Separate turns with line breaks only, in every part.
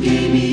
Gave me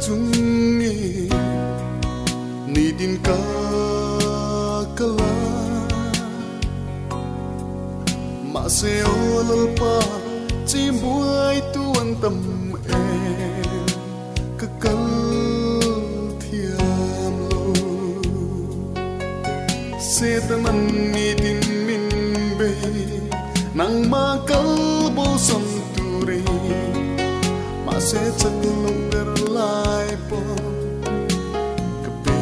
tungi nidin ka kala maseo lalpa chimbuai tuan tam em kakal thiam lo setaman nidin min be nang makal bo sam turi se chak long der lai po kape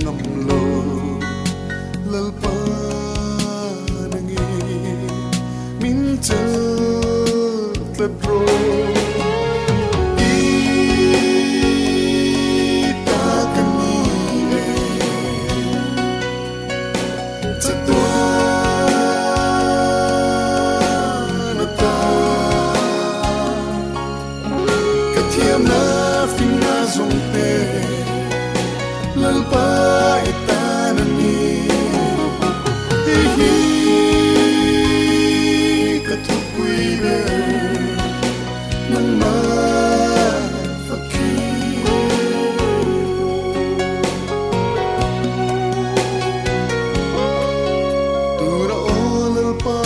ngam lo lal pa nangi min chal tlat ro ita kani chatwa lalpa itanani hihi katukuibe nang mafakir tura o lalpa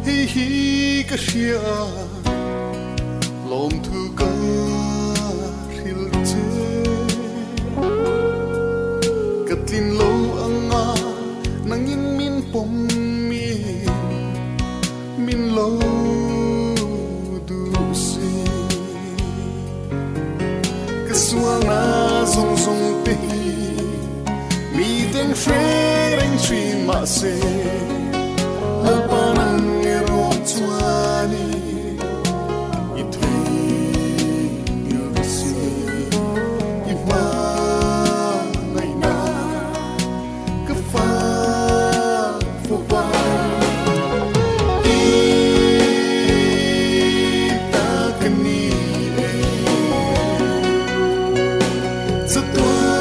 hihi kashia lom thu ka katlin lo anga nanging min pom min lo du si kaswang na zong zong te mi den freng trin ma se alpa nang ero tuani Satwa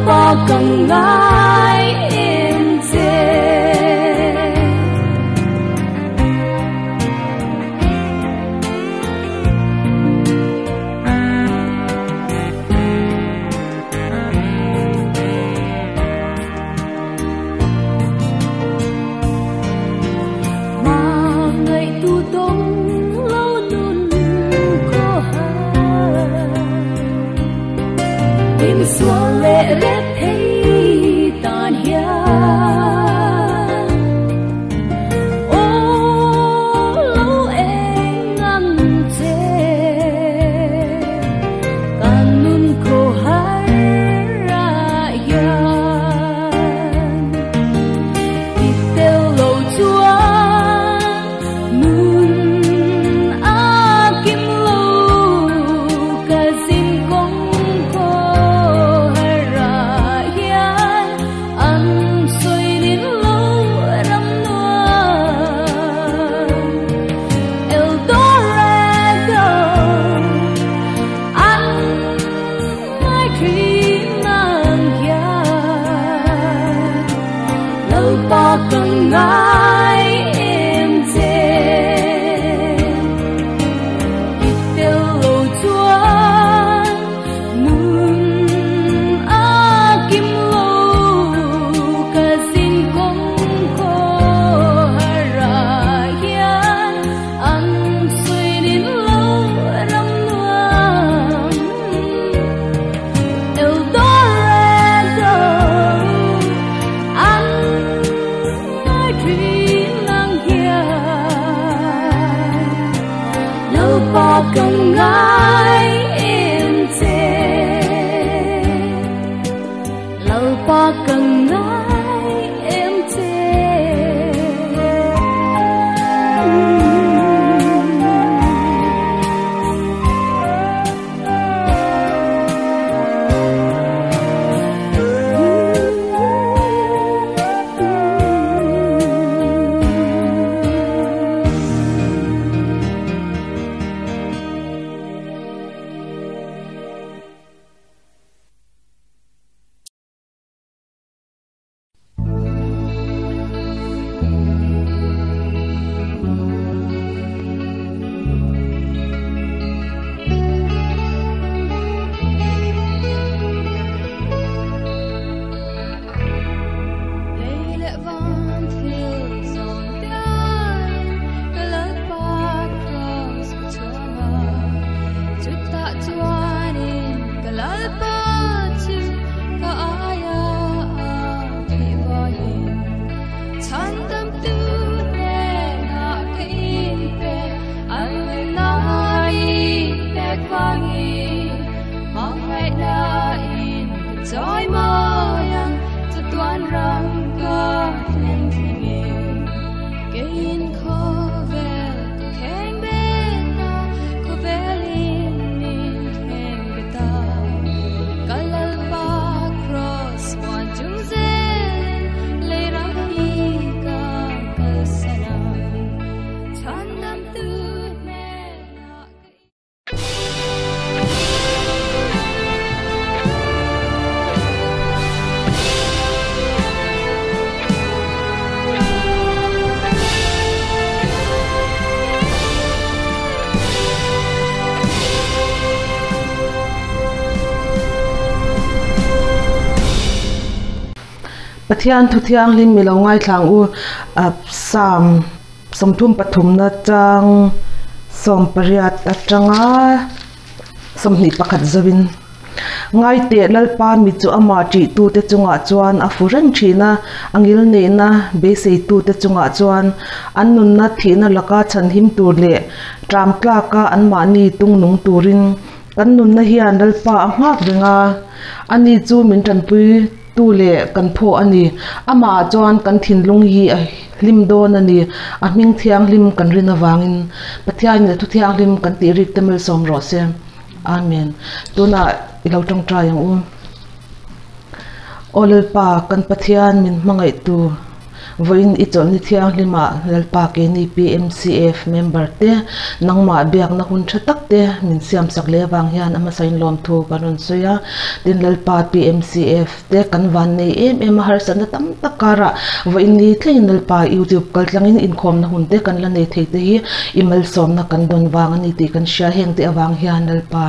pa kang ngai em che xóa lệ rét thấy tàn hiền ô lâu em ngắm chê càng nun khô har ra yan tiêu lâu chúa nun a kim lâu cả dinh công pa kang ngai em che tiêu lâu chuan nun a kim lâu cả dinh công khô ra hian an suy đến lâu ram nuam el dorado an pa kang ngai em che lâu pa kang ngai em che
Pathian thu thiang lim mi lo ngai thlang u sam somthum pathum na chang som pariat atanga somni pakhat zawin ngai te lalpa mi chu ama ti tu te chunga chuan a furan thina angil ne na be sei tu te chunga chuan annun na thina laka chan him tur le tram kla ka an ma ni tung nung turin kan nun na hian lalpa a ngak ringa ani chu min tan pui tu le kan pho ani ama chuan kan thinlung hi lim don ani a ming thiang lim kan rin awangin pathian ne thu thiang lim kan ti rik temel som ro se amen tuna ilo tong tra yang olel pa kan pathian min mangai tu voin ichol ni thiang lima lalpa ke ni PMCF member te nangma biak na hun thatak te min siam sak le wang hian ama sain lom thu karon soya din lalpa PMCF te kan van nei em har san tam takara voin ni thleng lalpa YouTube kal tlangin inkhom na hun te kan la nei thei te hi email som na kan don wang ani ti kan sha heng te awang hian lalpa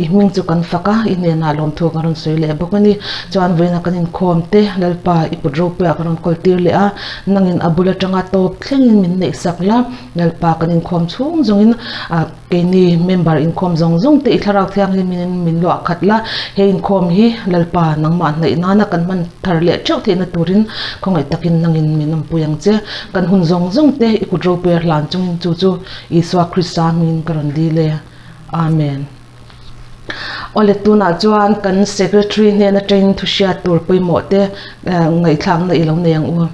iming chu kan faka ine na lom thu karon soi le bokani chuan voina kan in khom te lalpa ipudro pe karon koltir le a nangin abula tanga top thlengin min nei sakla lalpa kan in khom chung zongin ke ni member in khom zong te itharak thiang hi min lo khatla he in khom hi lalpa nangma nei nana kan man thar le chau the na turin khongai takin nangin minam puyang che kan hun zong te ipudro pe hlan chungin chu iswa krista min karon di le amen ole tuna chuan kan secretary ne na train thu sha tur poimo te ngai thlang na ilong ne yang u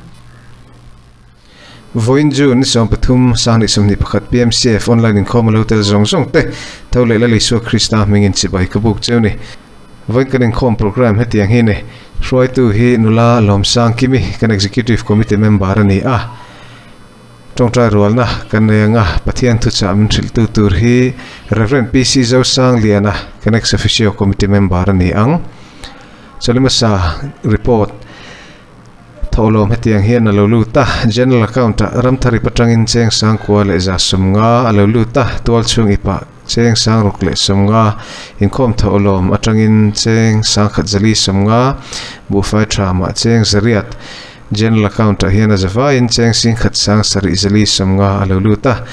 voin jun som pathum sani somni pakhat PMCF online in khom hotel zong te thole la liswa krista mingin chibai kabuk chewni voin kan in khom program hetiang hi ne roi tu hi nula lom sang kimi kan executive committee member ani trong trai rual na kan nga pathian thu cha min thil tu tur hi reverend PC zo sang liana kan ex officio committee member ani ang chalima sa report tholom hetiang hian aloluta general account ramthari patangin cheng sang kwa le za sumnga aloluta tol chung ipa cheng sang ruk le sumnga inkhom tholom atangin cheng sang khatzali sumnga bu fai trama cheng zariat general account hian azawa in cheng sing khat sang sari zali sumnga aloluta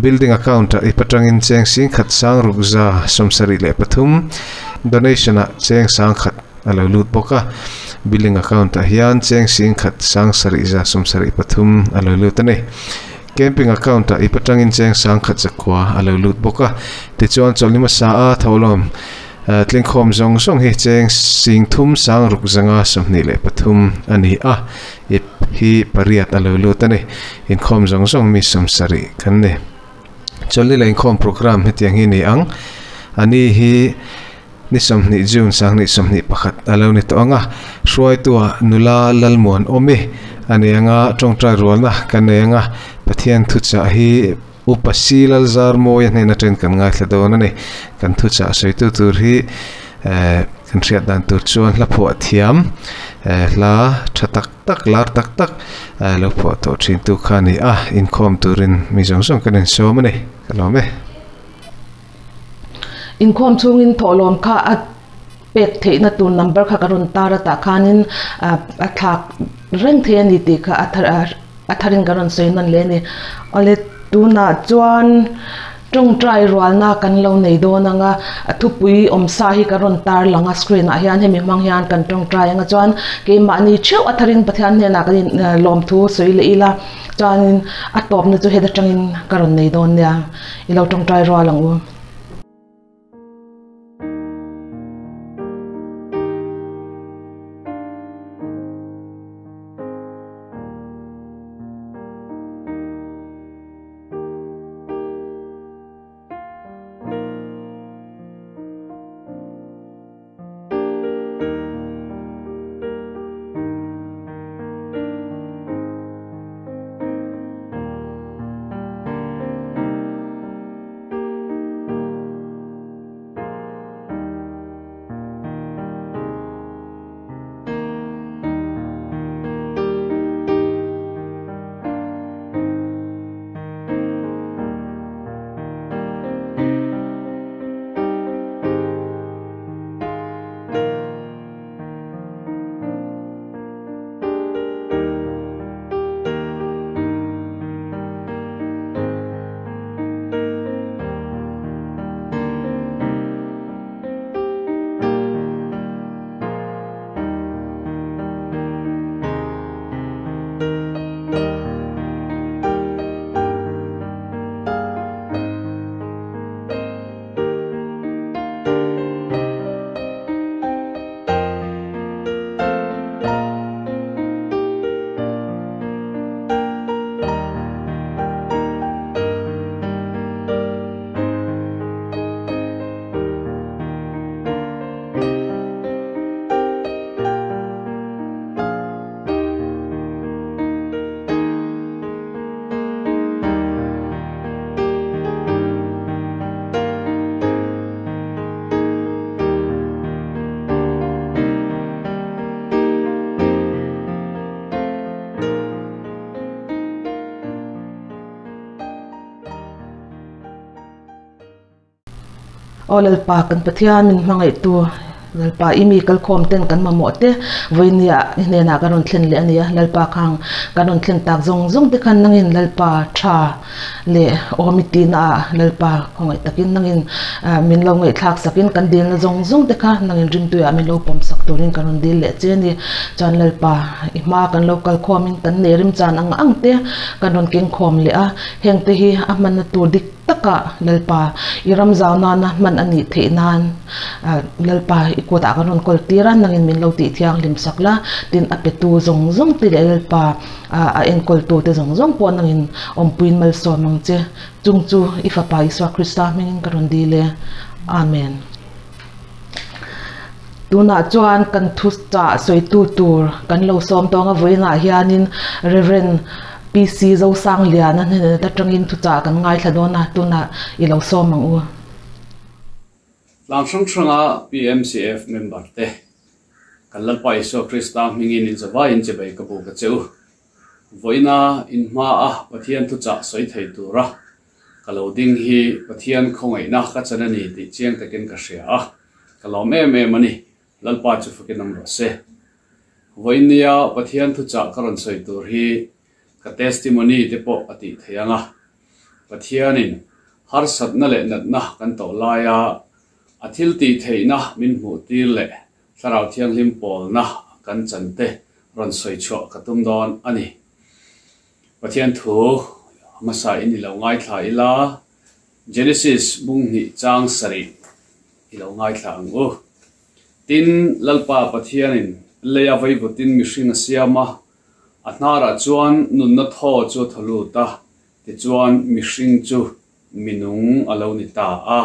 building account ipatangin cheng sing khat sang rukza somsari le pathum donation a cheng sang khat alolut boka billing account hian cheng sing khat sang sari za somsari pathum alolut ane camping account ipatangin cheng sang khat zakwa alolut boka ti chuan cholnima sa a tholom tling khom zong hi cheng sing thum sang ruk zanga somni le pathum ani ip hi pariat alolut ane in khom zong mi somsari kanne cholni le in khom program hetiang hi ni ang ani hi ni somni jun sang ni somni pakhat alo ni to anga hruai tua nula lalmuan omi ani anga tongtrai rualna kan anga pathian thu cha hi upasilal zarmo ya na ten kan ngai thladon ani kan thu cha soitu tur hi kan riat dan tur chuan la pho thiam la thatak tak lar tak lo pho to thin tu khani in khom turin mi zong kan so mani kalome
in khom chungin tholom kha pek the na tu number kha karun tara ta khanin athak reng the ani ti kha atharin karon soinan le ni ole tuna chuan trong trai rual na kan lo nei do nanga thupui omsa hi karon tar langa screen a hian hemi mang hian kan trong trai anga chuan ke mani cheu atharin pathian ne na kan lom thu soi le ila chuan atop na chu heda tangin karon nei don ya ilo trong trai rual ang u lalpa kan pathian min mangai tu lalpa imi kal khom ten kan mamote voinia inena karon thlen le ania lalpa khang karon thlen tak zong te khan nangin lalpa tha le omiti na lalpa khongai takin nangin min lo ngai thak sakin kan dil na zong te kha nangin rim tu ya min lo pom sak turin karon dil le cheni chan lalpa ima kan local khomin kan nerim chan ang te karon king khom le a heng te hi aman na tu dik taka lalpa iram zawna na man ani theinan lalpa ikota karon koltira nangin min lo ti thiang lim sakla tin apetu zong ti lalpa a en koltu te zong po nangin ompuin mal so mong che chungchu ifa pa iswa krista min karon dile amen tuna chuan kan thus cha soitu tur kan lo som tonga voina hianin reverend PC zo sang lian an ta tangin thu cha kan ngai thadona tuna ilo som mang u
lang sanga PMCF member te kalal pa iso krista mingin in zawa in che bai ka bu ka cheu voina in ma a pathian thu cha soi thei tura kaloding hi pathian khongai na ka chanani ti chiang takin ka sia a kalo me mani lalpa chu fukin nam ro se voinia pathian thu cha karon soi tur hi ka testimony te po ati theyanga pathianin har satna le natna kan to laya athil ti theina min mu tir le sarau thiang lim pol na kan chante ron soi cho katum don ani pathian thu masa in lo ngai thla ila Genesis bung ni chang sari ilo ngai thla ang u tin lalpa pathianin leya vai butin mishing siama atnara chuan nun na tho chu tholu ta ti chuan mishing chu minung alo ni ta a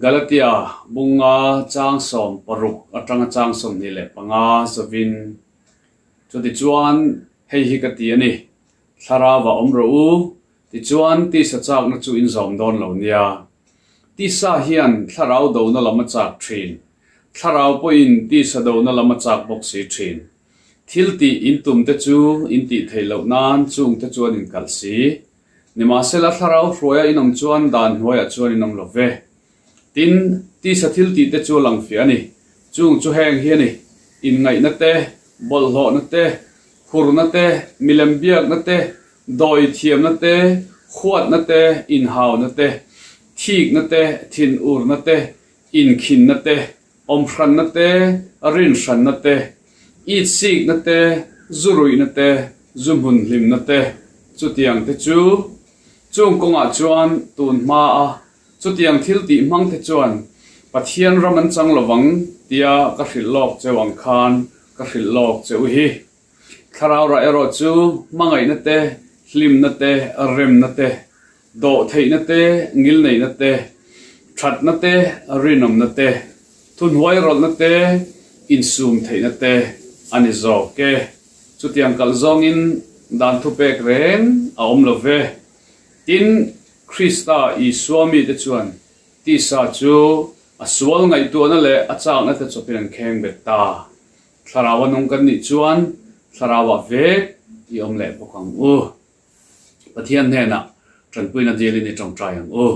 Galatia bunga chang som paruk atanga chang som ni le panga sovin chu ti chuan hei hi ka ti ani tharawa omro u ti chuan ti sa chak na chu in zom don lo nia ti sa hian tharau do na lama chak thin tharau poin ti sa do na lama chak bok si thin thilti intum te chu inti theilo nan chung te chuan in kalsi nima sela tharau hroya inong chuan dan hoya chuan inong love tin ti sa thilti te chu lang fi ani chung chu heng hi ani in ngai na te bol ho na te khur na te milem biak na te doi thiam na te khuat na te in haw na te thik na te thin ur na te in khin na te om hran na te rin hran na te eat sick na te zurui na te zumhun lim na te chu tiang te chu chung konga chuan tun ma a chu tiang thil ti mang te chuan pathian raman chang lowang tia ka hril lok chewang khan ka hril lok cheu hi tharau ra ero chu mangai na te hlim na te rem na te do thei na te ngil nei na te that na te rinom na te thun huai rol na te in sum thei na te ani zo ke chu tiang kal zong in dan thu pek reng a om lo ve tin Krista I swami te chuan ti sa chu a sual ngai tu na le a chang na te chopin an kheng bet ta tharawa nong kan ni chuan tharawa ve I om le bokang u pathian ne na tran puina deli ni tong trai ang u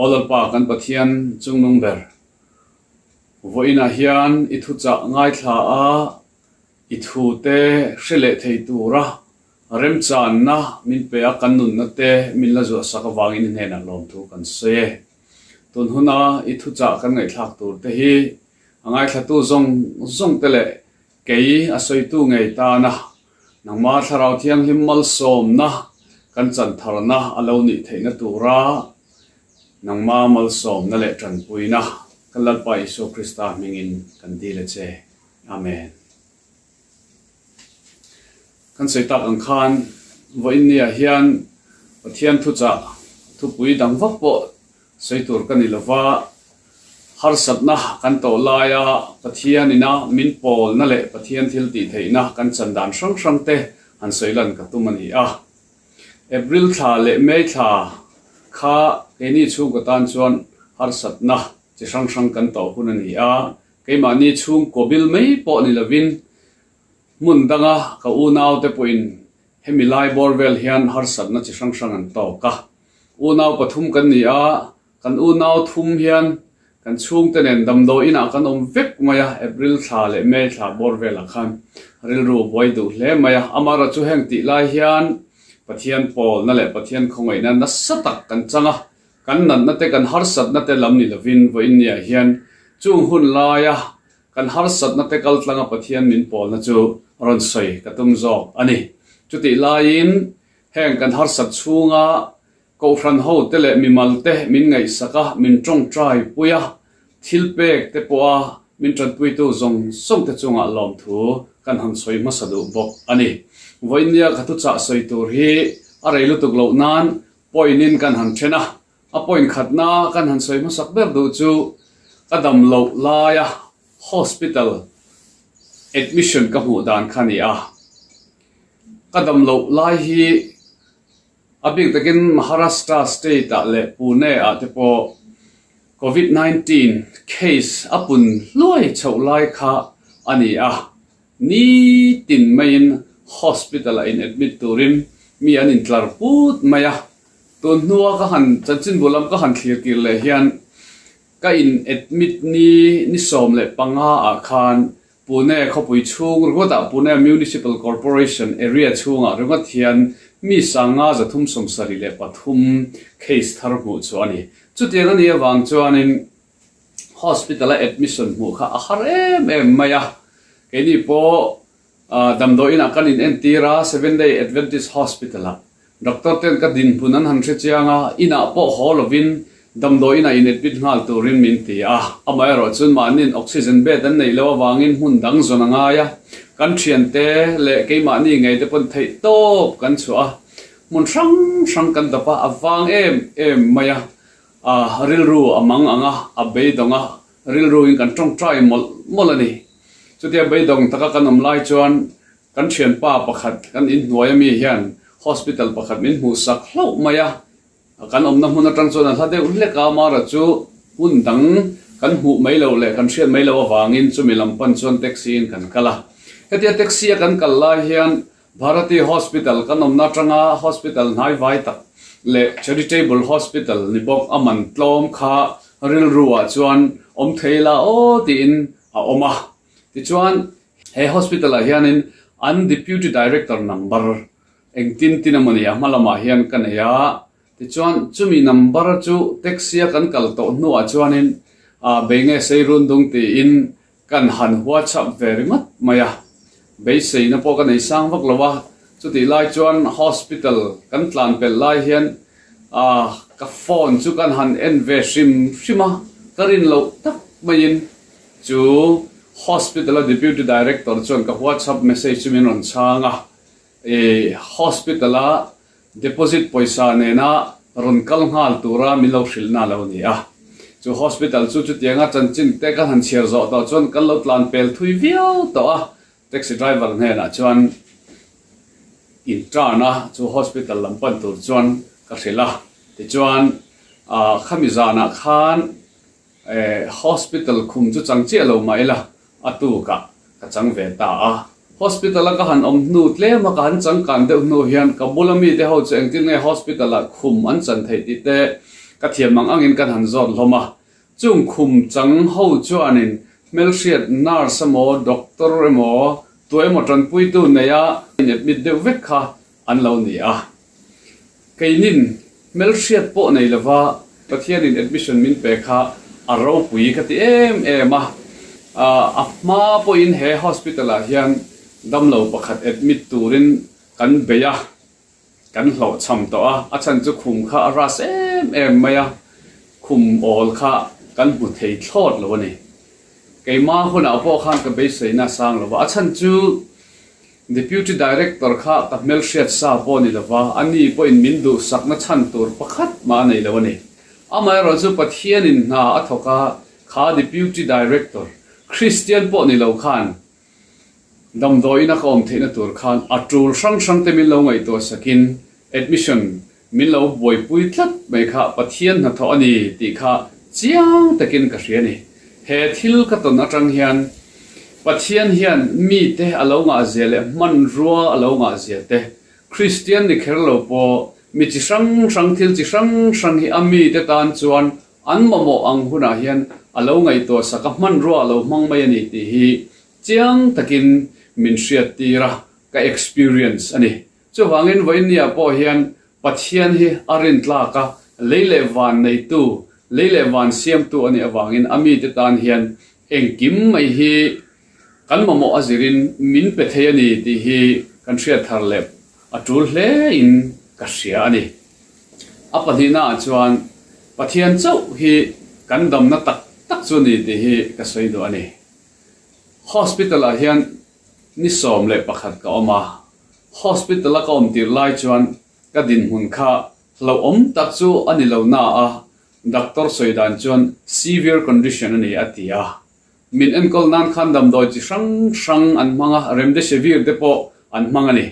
olal pa kan pathian chung nong ber voina hian I thu cha ngai thla a I thu te hrele thei tura rem chan na min pe a kan nun na te min la zo saka wangin ne na lom thu kan se tun huna I thu cha kan ngai thak tur te hi angai thla tu zong te le kei a soi tu ngai ta na nangma tharau thiang him mal som na kan chan thar na alo ni theina tura nangma mal som na le tran puina kalal pa Isu Krista mingin kan dile che amen kan sei tak ang khan voin nia hian pathian thu cha thu pui dang vak po sei tur kan ilova har satna kan to laya pathian ina min pol na le pathian thil ti theina kan chandan sang te an soilan ka tumani a April tha le May tha kha eni chu ka tan chuan har satna chi sang kan to hunani a keimani chung kobil mei po ni lovin mun danga ka unaw te poin hemilai borvel hian har satna chi sang an to ka unaw pathum kan ni a kan u nau thum hian kan chung tenen damdo ina kan vek maya April tha le May tha bor vela khan ril ru boi du hle maya amara chu heng ti lai hian pathian pol na le pathian khongoi na na satak kan changa kan nan na te kan har sat na te lam ni lovin vo in nia hian chung hun laia kan har sat na te kal tlanga pathian min pol na chu ron soi katum zok ani chuti lain heng kan har sat chunga ko fran ho te le mi mal te min ngai saka min tong trai puya thil pek te poa min tran pui tu zong song te chunga lom thu kan han soi ma sadu bok ani voinia khatu cha soi tur hi arei lu tuk lo nan poinin kan han thena a point khatna kan han soi ma sak ber du chu kadam lo laya hospital admission ka mu dan khania kadam lo lai hi abik takin Maharashtra state le Pune a te po COVID-19 case apun loi chau lai kha ani a ni tin main hospital in admit turin mi an in tlar put maya ton nuwa ka han chanchin bolam ka han thlir kir le hian ka in admit ni som le panga a khan Pune khopui chung rota Pune Municipal Corporation area chunga runga thian mi sanga za thum som sari le pathum case thar mu chuani chutia na ni awang chuanin hospital admission mu kha ahar em maya keni po damdo ina kanin entira 7-day Adventist hospital doctor ten ka din punan han chianga ina po holovin damdo ina in admit ngal turin min ti amai ro chun manin oxygen bed an nei lo wangin hun dang zona nga ya kan thiante le keima ni ngai te pon thei top kan chua mun sang kan dapa awang em maya ril ru amang anga abeidonga ril ru in kan tong try molani chutia beidong taka kanom lai chuan kan thian pa pakhat kan in hnuai mi hian hospital pakhat min hu sak hlo maya kan omna huna tang chuan hade ulle ka mara chu hun dang kan hu mai lo le kan thian mai lo awangin chu milam pan chuan taxi in kan kala hetia taxi kan kalla hian Bharati Hospital kanomna tanga hospital nai vai tak le charitable hospital ni bok aman tlom kha ril ruwa chuan om theila o tin a oma ti chuan he hospital a hianin an deputy director number engtin tinamania malama hian kanaya ti chuan chumi number chu taxi kan kal to nu a chuanin benge seirun dung ti in kan han WhatsApp very much maya Basei na po ka na isang vaklawa chuti lai chuan hospital kan tlan pel lai hian ka phone chu kan han enve shima karin lo tak mayin chu hospital deputy director chuan ka WhatsApp message min on changa hospital deposit poisa ne na ron kal ngal tura milo shil na lo ni chu hospital chu tianga chanchin te ka han chiar zo to chuan kan lo tlan pel thui viau to taxi driver ne na chuan in trana chu hospital lampan tur chuan ka hrela ti chuan khamizana khan hospital khum chu changche lo maila atu ka chang ve ta hospital ka han om nu tle ma ka han chang kan de nu hian ka bulami te ho cheng tin nge hospital khum an chan thei ti te ka thiam mang angin kan han zon hloma chung khum chang ho chuanin melsiat nurse mo doctor mo toy mo tran pui tu neya admit de vekha an lo ni keinin melsiat po nei lova pathian in admission min pe kha aro pui ka ti ma ma po in he hospital a hian damlo pakhat admit turin kan beya kan hlo cham to a chan chu khum kha aras maya khum ol kha kan bu thei thlot lo ni keima huna po khan ka Basei na sang lo a chan chu deputy director kha ta melsiat sa po ni lova ani po in mindu sakna chan tur pakhat ma nei lo ni amai ro chu pathian in na athoka kha deputy director Christian po ni lo khan damdoina khom theina tur khan atul sang te min lo ngai to sakin admission min lo boi pui thlat mai kha pathian na tho ani ti kha chiang takin ka hriani he thil ka ton atang hian pathian hian mi te alonga zele man ruwa alonga zete Christian ni kherlo po mi chi sang thil chi sang hi ami te tan chuan an mamo ang huna hian alo ngai to sakaman ro alo mang mai ani ti hi chiang takin min hriat tira ka experience ani chu wangin voinia po hian pathian hi arin tlaka leile van nei tu leile van siam tu ani awangin ami te tan hian engkim mai hi kan mamo azirin min pethe ani ti hi kan hriat thar lep atul hle in ka hria ani apadina chuan pathian chau hi kan dam na tak tak chu ni ti hi ka soi do ani hospital a hian ni som le pakhat ka oma hospital a ka om tir lai chuan ka din hun kha lo om tak chu ani lo na a doctor soidan chuan severe condition ani atia min en kol nan khan dam doi chi sang an manga remdesivir depo an mangani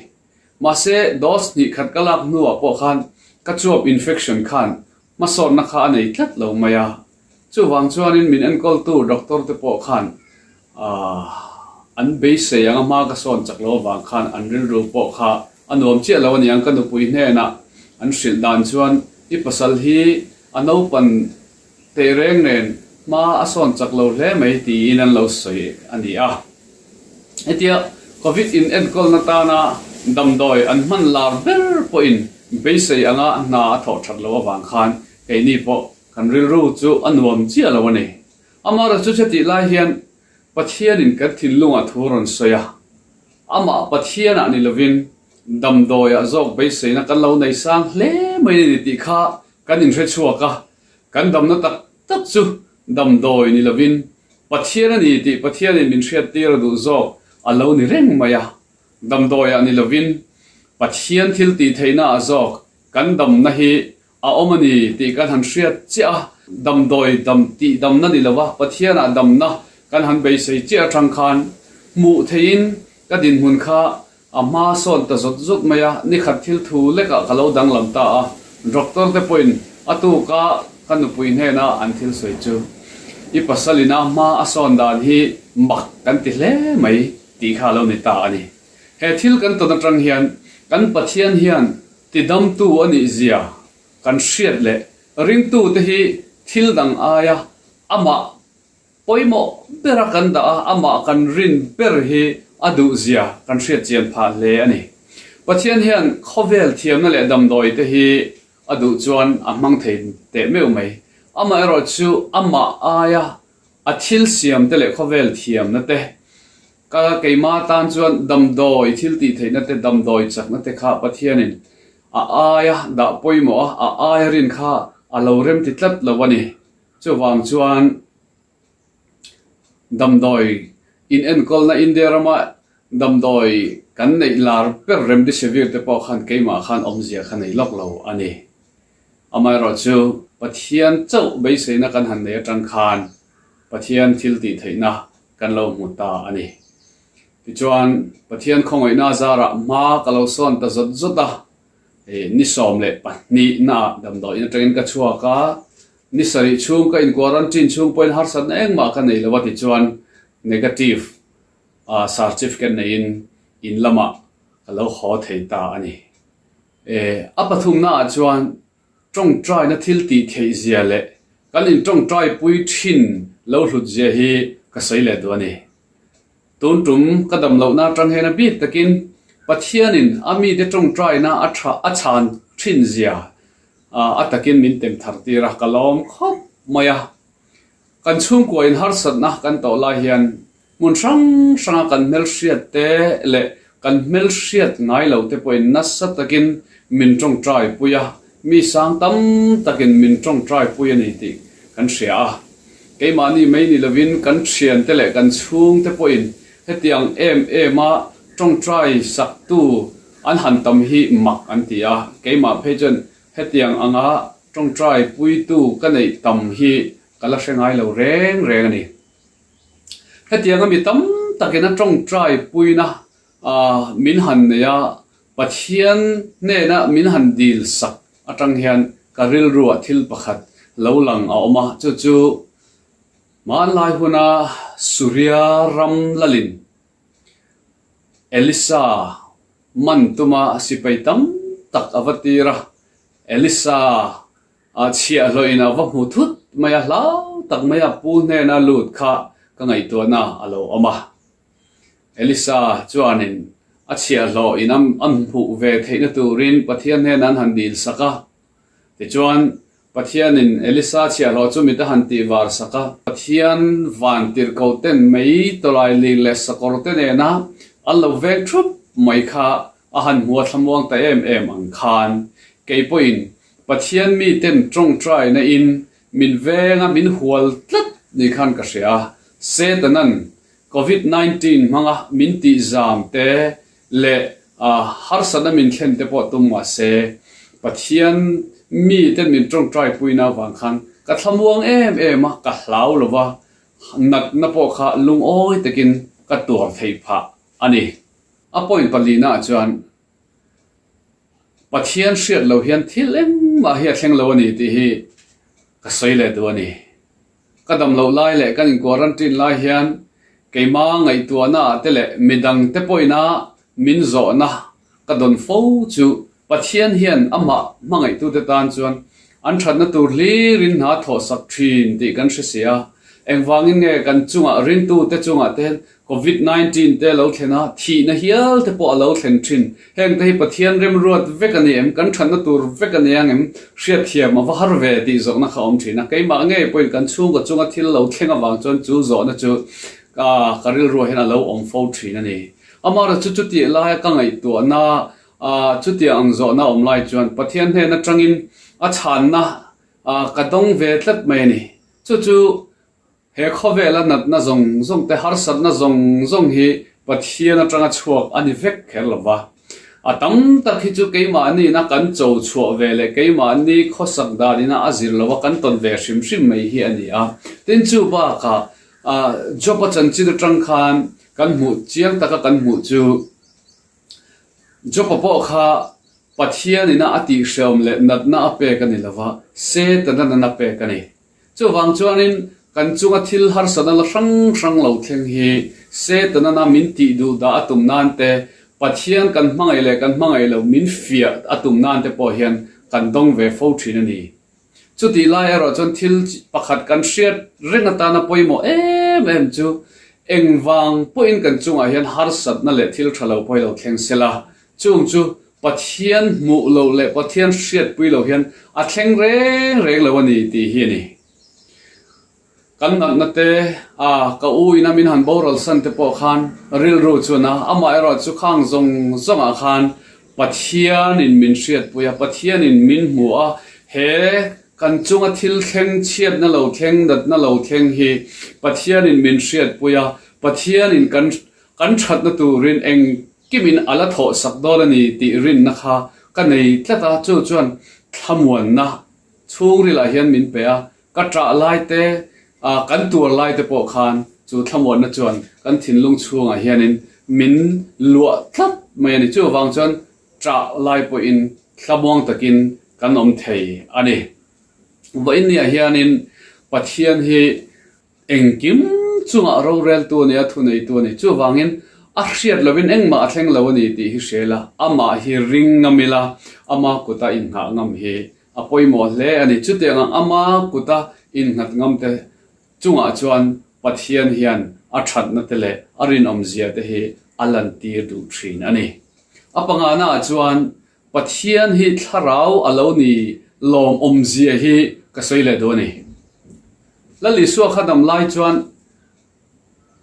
mase dos ni khat kalak nuwa po khan ka chuap infection khan masor na kha nei tlat lo maya chu wang chuanin min en kol tu doctor te po khan an base yang ma ka son chaklo wang khan an ril ru po kha anom che lo ni ang kanu pui hne na an sil dan chuan I pasal hi anopan te reng nen ma ason chaklo hle mai ti in an lo soi ani a etia covid in en kol na ta na dam doi an man lar ber po in base anga na tho that lo wang khan ke ni po kan ril ru chu anuam chi lo ni amara chu chati lai hian pathian in ka thil lunga thuron soya ama pathian ani lovin dam doi a zok base na kan lo nei sang hle mai ni ti kha kan in re chuaka kan dam na tak tak chu dam doi ni lovin pathian ani ti pathian in min hriat tir du zok alo ni reng maya dam doi ani lovin pathian thil ti theina azok kan dam na hi a omani ti kan han hriat cha dam doi dam ti dam na ni lawa pathian a dam na kan han bei sei che thang khan mu thein ka din hun kha ama son ta zot zot maya ni khat thil thu le ka kalo dang lam ta doctor te point atu ka kan pui ne na an thil soi chu I pasalina ma ason dan hi mak kan ti hle mai ti kha lo ni ta ani he thil kan to na tang hian kan pathian hian ti dam tu ani zia kan hriat le ring tu te hi thil dang aya ama poimo bera kan da ama kan rin ber hi adu zia kan hriat chian pha le ani pathian hian khovel thiam na le dam doi te hi adu chuan amang thein te meu mai ama ero chu ama aya athil siam te le khovel thiam na te ka keima tan chuan dam doi thil ti theina te dam doi chak na te kha pathianin a aya da poimo a aya rin kha alo rem ti tlat lawani chu wang chuan dam doi in en kol na inderama dam doi kan nei lar per rem de sevir te po khan keima khan omzia khan nei lok lo ani amai ro chu pathian chau bei seina kan han ne tang khan pathian thil ti theina kan lo muta ani ti chuan pathian khongoi na zara ma kalo son ta zot zota ni som le pa ni na dam doi na train ka chua ka ni sari chung ka in quarantine chung point har san eng ma ka nei lawati chuan negative certificate nei in lama kalo ho thei ta ani apathum na chuan trong try na thil ti thei zia le kan in trong try pui thin lo hlut zia hi ka sei le do ani tun tum kadam lo na tang hena bit takin pathianin ami de trong try na a chan thin zia atakin min tem thar ti ra kalom khop maya kan chung ko in har sat na kan to la hian mun sang sang kan mel hriat te le kan mel hriat ngai lo te poin na sat takin min trong try puya mi sang tam takin min trong try puya ni ti kan hria ke mani mai ni lovin kan thian te le kan chung te poin hetiang ma trong try sak tu an han tam hi mak an tia ke ma phejon hetiang anga trong try pui tu ka nei tam hi kala hrengai lo reng reng ani hetiang mi tam takena trong try pui na min han ne ya pathian ne na min han dil sak atang hian karil ruwa thil pakhat lo lang a oma chu chu man lai huna surya ram lalin elisa man tuma sipaitam tak avatira elisa chia loina va muthut maya lau tak maya pu ne na lut kha ka ngai to na alo ama Elisa chuanin achia lo inam amhu ve theina turin pathian he nan handil saka ti chuan pathianin Elisa chia lo chu mi ta han ti war saka pathian van tir ko ten mei tolai li le sakor te ne na allo ve thup mai kha a han huwa thamwang ta em ang khan ke poin pathian mi ten trong try na in min venga min hual tlat ni khan ka sia se tanan COVID-19 manga min ti zam te le har sana min thlen te po tum ma se pathian mi ten min trong try puina wang khan ka thamwang em ka hlau lova nat na po kha lung oi takin ka tur thei pha ani a point palina chuan pathian hriat lo hian thileng ma hi thleng lo ani ti hi ka soile tu ani ka dam lo lai le kan quarantine lai hian keima ngai tu na te le midang te poina min zo na ka don fo chu pathian hian ama mangai tu te tan chuan an thatna tur li rin na tho sak thin ti kan hria engwangin nge kan chunga rin tu te chunga ten COVID-19 te lo thena thi na hial te po lo thlen thin heng te pathian rem ruat vekani em kan thanna tur vekani angem hriat thiam ma har ve ti zo na khaom thina keima nge poin kan chunga chunga thil lo thlenga wang chon chu zo na chu karil ro hena lo om fo thina ni amara chu chu ti la ka ngai tu na chu ti ang zo na om lai chuan pathian he na tangin a chan na ka dong ve tlat mai ni chu he khovela nat na zong te har sat na zong hi pathian atanga chuak ani vek khelwa atam tak hi chu keima ani na kan chou chuwa vele keima ani khosak dalina azir lawa kan ton ve shim mai hi ani a tin chu ba ka jopa chanchi de tang khan kan mu chiang taka kan mu chu jopa po kha pathian ina ati shom le nat na ape kan lawa se ta na pe kan ni chu wang chuanin kan chunga thil har sanal sang lo thleng hi se tanana min ti du da atum nan te pathian kan hmangai lo min fia atum nan te po hian kan dong ve fo thin ani chu ti lai ro chon thil pakhat kan hriat renga ta na poimo em chu engwang poin kan chunga hian har sat na le thil thalo poi lo thleng sela chung chu pathian mu lo le pathian hriat pui lo hian a thleng reng lo ani ti hi ni kan na te ka uina min han boral san te po khan ril ru chuna ama ero chu khang zong a khan pathian in min hriat puya pathian in min mu a he kan chunga thil thleng chiat na lo thleng dat na lo thleng hi pathian in min hriat puya pathian in kan that na tu rin eng kimin ala tho sak dor ani ti rin na kha ka nei tlata chu chuan thamuan na chung ri la hian min pe a ka tra lai te kan tur lai te po khan chu thamon na chuan kan thinlung chunga hianin min lua thlap mai ani chu wang chuan tra lai po in thamong takin kan om thei ani wa in nia hianin pathian hi engkim chunga ro rel tu ne thu nei tu ni chu wangin a hriat lovin engma a thleng lo ani ti hi shela ama hi ring ngamila ama kuta in nga ngam hi apoimo hle ani chu te ama kuta in ngat ngam te chunga chuan pathian hian a that na tele arin omzia te hi alan tir du thin ani apanga na chuan pathian hi tharau aloni lom omzia hi ka soile do ni lali su khadam lai chuan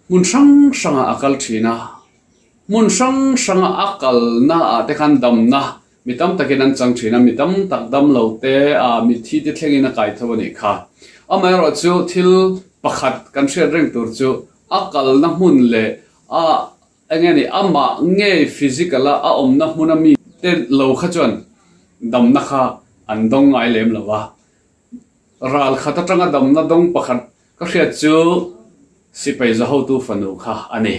mun sang akal thina mun sang akal na te khan dam na mitam takin an chang thina mitam tak dam lo te mi thi te thlengina kai thawani kha amai ro chu thil pakhat kan hriat reng tur chu akal na mun le angeni ama nge physical a om na mun mi te lo kha chuan dam na kha an dong ai lem lawa ral khata tanga dam na dong pakhat ka hriat chu sipai za ho tu fanu kha ani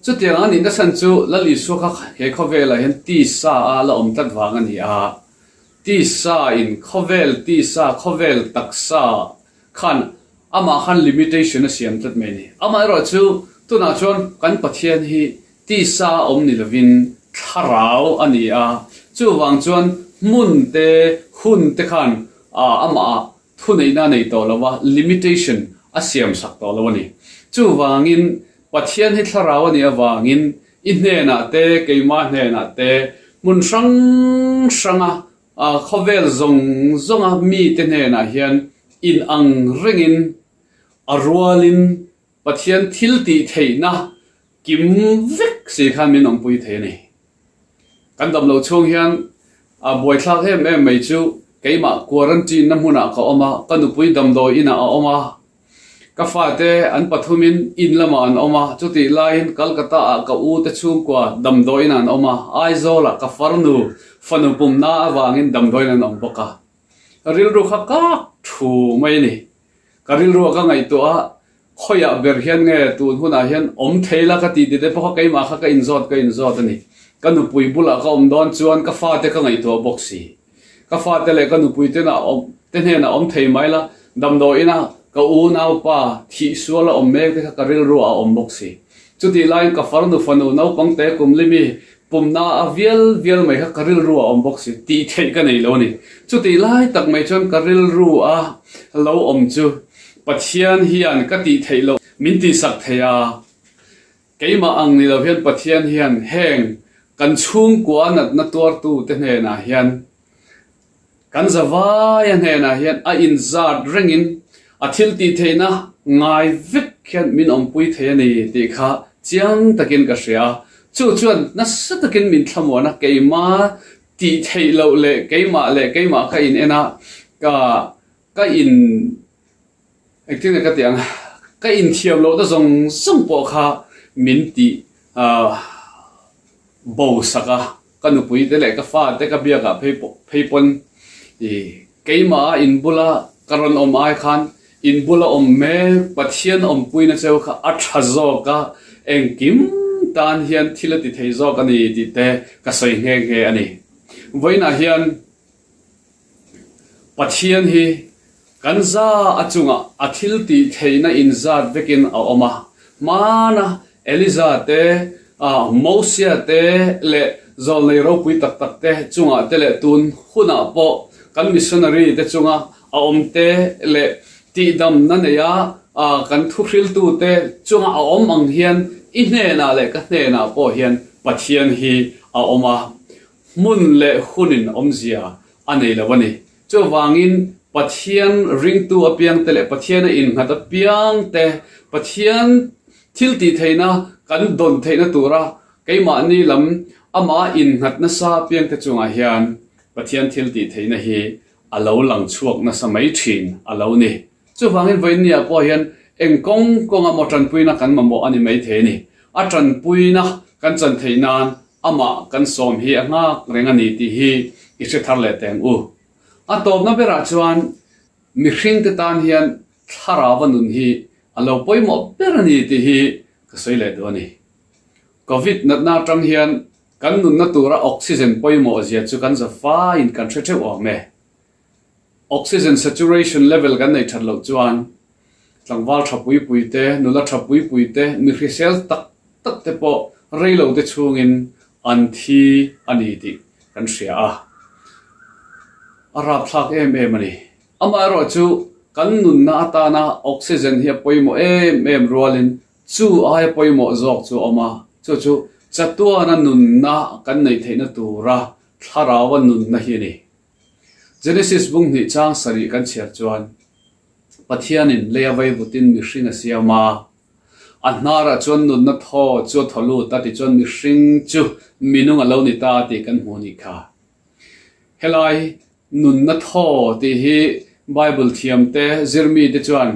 chu tiang ani na san chu lali su kha he khovela hen ti sa a la om tat wang ani a ti sa in khovel taksa khan ama khan limitation a siam tat me ni ama ro chu tu na chon kan pathian hi ti sa om ni lovin tharau ani a chu wang chuan mun te hun te khan ama thu nei na nei to lawa limitation a siam sak to lawani chu wangin pathian hi tharawa ni awangin inne na te keima hne na te mun sanga khovel zonga mi te hne na hian in ang ringin arwalin pathian thilti theina kim vek si khan min ong pui the ni kan dam lo chung hian boy thlak hem em mai chu keima quarantine na huna ka oma kanu pui dam do ina oma ka fa te an pathumin in lama an oma chuti lain Kolkata ka u te chung kwa dam do ina an oma aizola ka farnu fanu pum na awangin dam do ina an boka ril ru kha ka thu mai ni ka ril ru ka ngai to a khoya ber hian nge tu huna hian om theila ka ti de po keima kha ka in zot ani kanu pui bula ka om don chuan ka fa te ka ngai to boxi ka fa te le kanu pui te na om te ne na om thei mai la dam do ina ka u nau pa thi suala om me te ka ril ru a om boxi chuti line ka farnu fanu nau pang te kum limi pumna a vial mai ka ril ru a om boxi ti thei ka nei lo ni chuti lai tak mai chon ka ril ru a lo om chu pathian hian ka ti thei lo min ti sak theya keima ang ni lo hian pathian hian heng kan chung kwa na tor tu te hne na hian kan zawai hne na hian a in zat ringin a thil ti theina ngai vek hian min om pui the ni ti kha chiang takin ka hria chu chuan na sa takin min thamona keima ti thei lo le keima ka in ena ka in acting ka tiang ka in thiam lo da zong po kha min ti bo saka kanu pui te le ka fa te ka bia ka pheipon keima in bula karon om ai khan in bula om me pathian om pui na cheu kha athazo ka engkim tan hian thilati theizo ka ni ti te ka soi nge ani voina hian pathian hi kanza achunga athil ti theina inzat vekin a oma mana eliza te mosia te le zol nei ro pui tak te chunga te le tun huna po kan missionary te chunga a om te le ti dam na ne ya kan thu hril tu te chunga a om ang hian I hne na le ka hne na po hian pathian hi a oma mun le hunin omzia anei lawani chu wangin pathian ring tu apiang te le pathian in ngata piang te pathian thilti theina kan don theina tura keima ni lam ama in ngat na sa piang te chunga hian pathian thilti theina hi alo lang chuak na samai thin alo ni chu wangin voinia po hian engkong konga motran puina kan mamo ani mai the ni atran puina kan chan theinan ama kan som hi anga rengani ti hi ise tharle teng u atop na bera chuan mi hring te tan hian tharawanun hi alo poimo berani ti hi ka soile do ni covid na tang hian kan nun na tura oxygen poimo zia chu kan za fa in kan thre o me oxygen saturation level kan nei tharlo chuan tlangwal thapui puite nula thapui puite mi hrisel tak te po reilo te chungin an thi ani ti kan hria a arab thak em ani amaro chu kan nun na atana oxygen hi poimo em rualin chu ai poimo zok chu oma chu chatua na nun na kan nei theina tura tharawa nun na hi ni Genesis bung ni chang sari kan chiar chuan pathianin leawai butin mi hringa siama anara chon nun na tho chu tholu ta ti chon mi hring chu minung alo ni ta ti kan hmoni kha helai nun na tho ti hi bible thiam te zirmi te chuan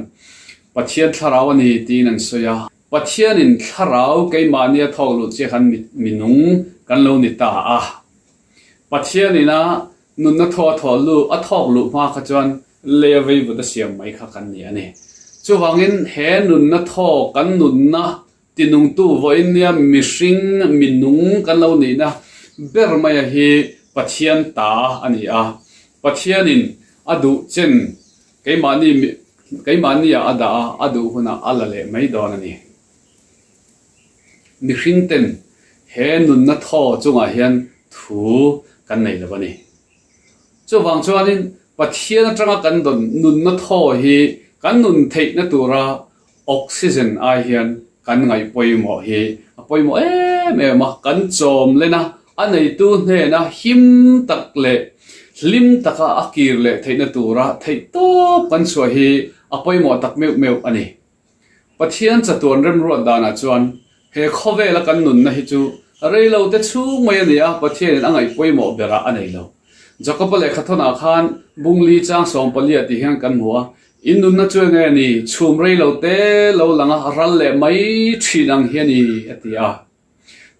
pathian tharau ani ti nan soya pathianin tharau keimania tholu che khan minung kan lo ni ta a pathianina nun na tho lu a thok lu ma kha chuan leawai bu da siam mai kha kan ni ani chu wangin he nun na tho kan nun na tinung tu voinia mishing minung kan lo ni na ber mai hi pathian ta ani a pathianin adu chen keimani ya ada adu huna alale mai don ani mishing ten he nun na tho chunga hian thu kan nei lawani chu wang chuanin pathian atanga kan don nun na tho hi kan nun thei na tura oxygen ai hian kan ngai poimo hi poimo ma kan chom lena anei tu hne na him tak le lim taka akir le theina tura thei to kan so hi apoimo tak meu ani pathian chatuan rem ro dana chuan he khove la kan nun na hi chu reilo te chu mai ania pathian angai poimo bera anei lo jakopale khathona khan bungli chang som palia ti hian kan huwa in nun na chu nge ni chum reilo te lo langa ral le mai thinang hiani atia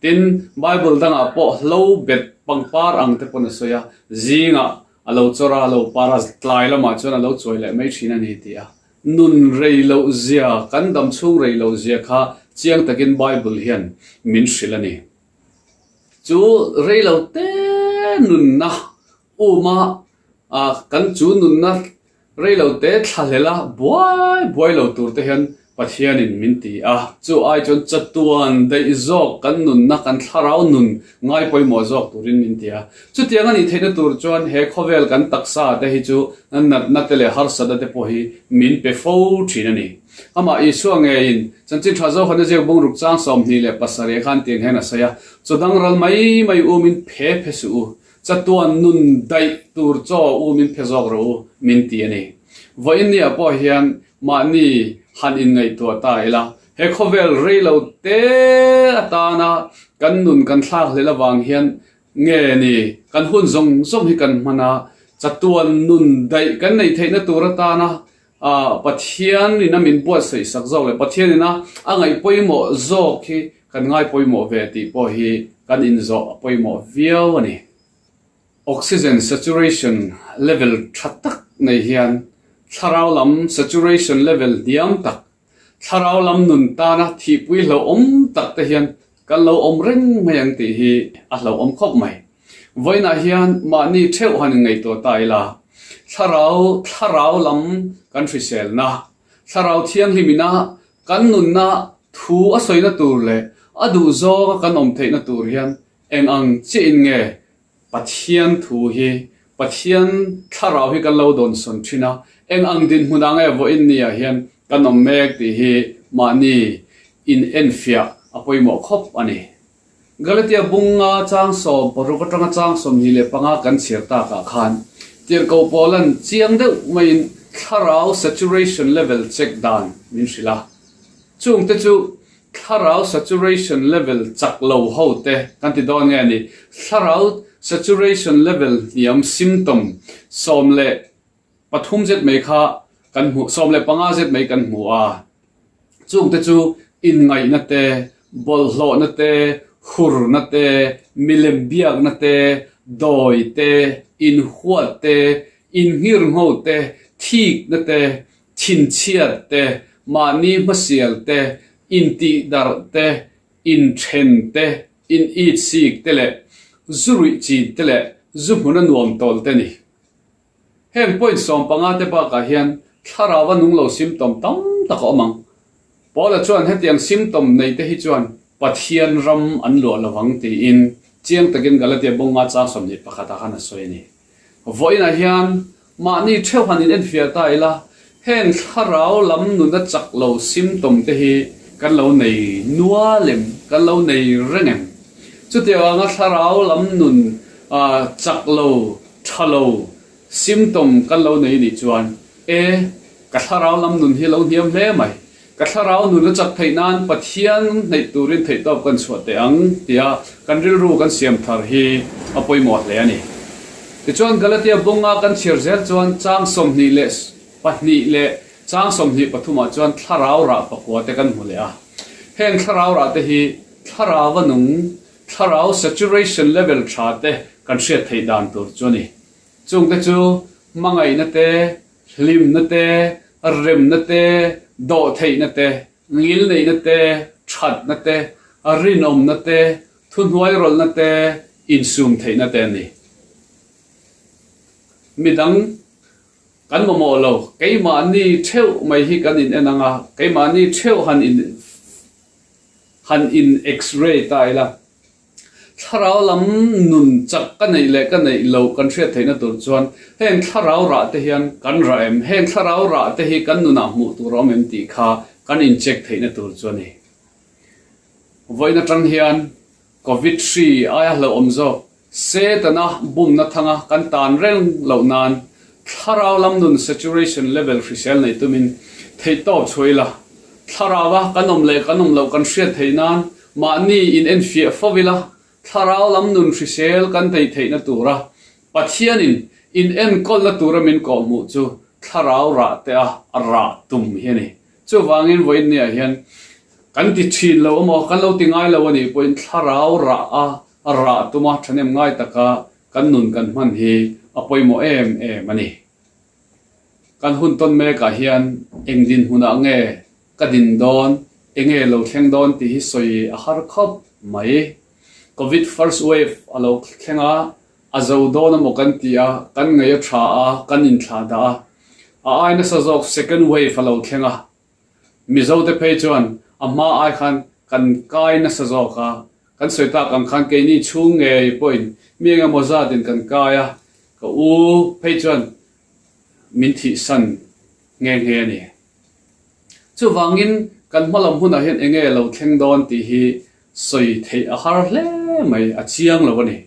tin bible danga po lo bet pangpar ang te pon soya zinga alo chora alo paras tlai lama chona lo choile mai thina ni tia nun reilo zia kan dam chung reilo zia kha chiang takin bible hian min shilani chu reilo te nun na uma kan chu nun na reilo te thalela boy lo tur te hian pathian in minti chu ai chon chatuan dei zok kan nun na kan tharau nun ngai poimo zok turin mintia chu tiang ani theina tur chuan he khovel kan taksa te hi chu nat natele har sada te pohi min pe fo thinani ama isu ange in chanchi thazo khana je bung ruk chang som ni le pasare khan tiang hena saya chodang ral mai umin phe su chatuan nun dai tur cho umin phezok ro minti ani voin ni apo hian mani han in ngai to ta ila he khovel reilo te atana kan nun kan thak le lawang hian nge ni kan hun zong hi kan mana chatuan nun dai kan nei theina tur ta na pathian ni na min po sei sak zo le pathian ni na angai poimo zo khi kan ngai poimo ve ti po hi kan in zo poimo viau ani oxygen saturation level thatak nei hian tharau lam saturation level diam tak tharau lam nun ta na thi pui lo om tak te hian kan lo om reng mayang ti hi a lo om khop mai voina hian ma ni theu han ngai to taila tharau lam kan thisel na tharau thiang limina kan nun na thu a soina tur le adu zo kan om theina tur hian eng ang chi in nge pathian thu hi pathian tharau hi kan lo don son thina eng ang din hunanga vo in nia hian kanom mek ti hi mani in enfia apoimo khop ani galatia bunga chang so porukatanga chang som hi le panga kan chirta ka khan tir ko polan chiang de main tharau saturation level check down min shila chung te chu tharau saturation level chak lo ho te kan ti don nge ni tharau saturation level niam symptom som le pathum jet mai kha kan mu som le panga jet mai kan mu a chung te chu in ngai na te bol hlo na te hur na te milem biak na te doi te in huat te in hir ngo te thik na te chin chiat te mani masial te in ti dar te in chen te in eat sik te le zuri chi te le zumuna nuam tol te ni heng point som panga te ba ka hian tharawa nung lo symptom tam ta ko mang pola chuan hetiang symptom nei te hi chuan pathian ram an lo lawang ti in chiang takin galatia bunga cha som ni pakhata khana soini voina hian ma ni theu hanin en fia ta ila hen tharau lam nu na chak lo symptom te hi kan lo nei nualem kan lo nei rengem chutia nga tharau lam nun chak lo thalo symptom kan lo nei ni chuan ka tharau lam nun hi lo hiam hle mai ka tharau nun chak thainan pathian nei turin thei top kan chuate ang tia kan ril ru kan siam thar hi apoi mo hle ani ti chuan galatia bunga kan chirzel chuan chang som ni les pahni le chang som ni pathuma chuan tharau ra pakwa te kan hule a heng tharau ra te hi tharawa nung tharau saturation level tha te kan hriat thei dan tur chuani chung te chu mangai na te lim na te rem na te do thei na te ngil nei na te that na te rinom na te thunhuai rol na te insum thei na te ni midang kan mo lo keima ni theu mai hi kan in enanga keima ni theu han in x-ray ta ila tharau lam nun chak kan nei le kan nei lo kan thria theina tur chuan heng tharau ra te hian kan ra em heng tharau ra te hi kan nuna mu tu rom em ti kha kan in check theina tur chuan ni voina tang hian covid 3 aya lo omzo se tana bum na thanga kan tan reng lo nan tharau lam nun saturation level risel nei tumin thei top choila tharawa kanom le kanom lo kan hriat theinan ma ni in enfia fovila tharau lam nun risel kan tei theina tura pathianin in en kol na tura min ko mu chu tharau ra te a ra tum hiani chu wangin voin ne hian kan ti thin lo mo kan lo tingai lo ani point tharau ra a ra tuma thanem ngai taka kan nun kan man hi apoimo em ani kan hun ton me ka hian engdin huna nge kadin don enge lo thleng don ti hi soi a har khop mai covid first wave alo thlenga azo don mo kan tia kan ngai tha a kan in thla da a aina sa jok second wave alo thlenga mizo te pe chuan amma ai khan kan kai na sa joka kan soita kan khan ke ni chung nge point mienga moza din kan kaya ka u pe chuan min thi san nge nge ni chu wangin kan malam huna hian enge lo thleng don ti hi soi thei a har hle mai a chiang lo ni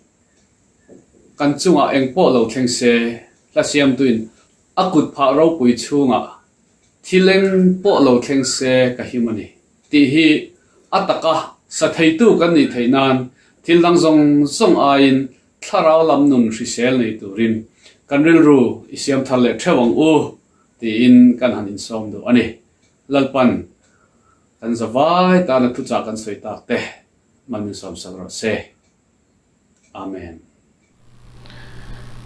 kan chunga engpo lo thleng se la siam tuin akut pha ro pui chunga thileng po lo thleng se ka himani ti hi ataka sa thei tu kan ni theinan thil dang zong zong a in tharau lam nun risel nei turin kan ril ru isiam thale thewang u ti in kan han in som do ani lalpan kan zawai ta na thu cha kan soi tak te man min som sagro se amen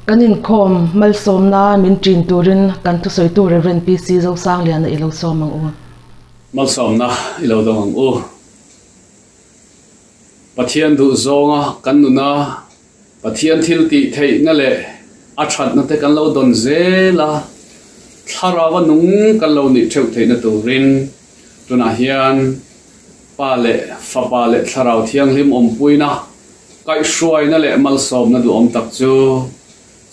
kanin khom mal som na min trin turin kan thu soi tu reverend pc zo sang lian ilo som ang u
mal som na ilo dong ang u pathian du zonga kan nu na pathian thil ti thei na le a that na te kan lo don zela tharawa nung kan lo ni theu thei na turin tuna hian pa le fa pa le tharau thiang lim om puina kai hruai na le mal som na du om tak chu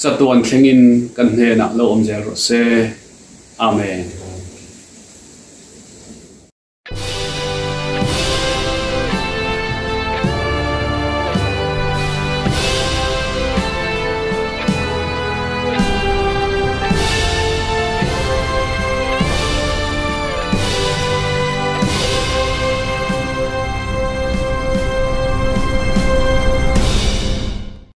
chatuan thlengin kan hne na lo om zer ro se amen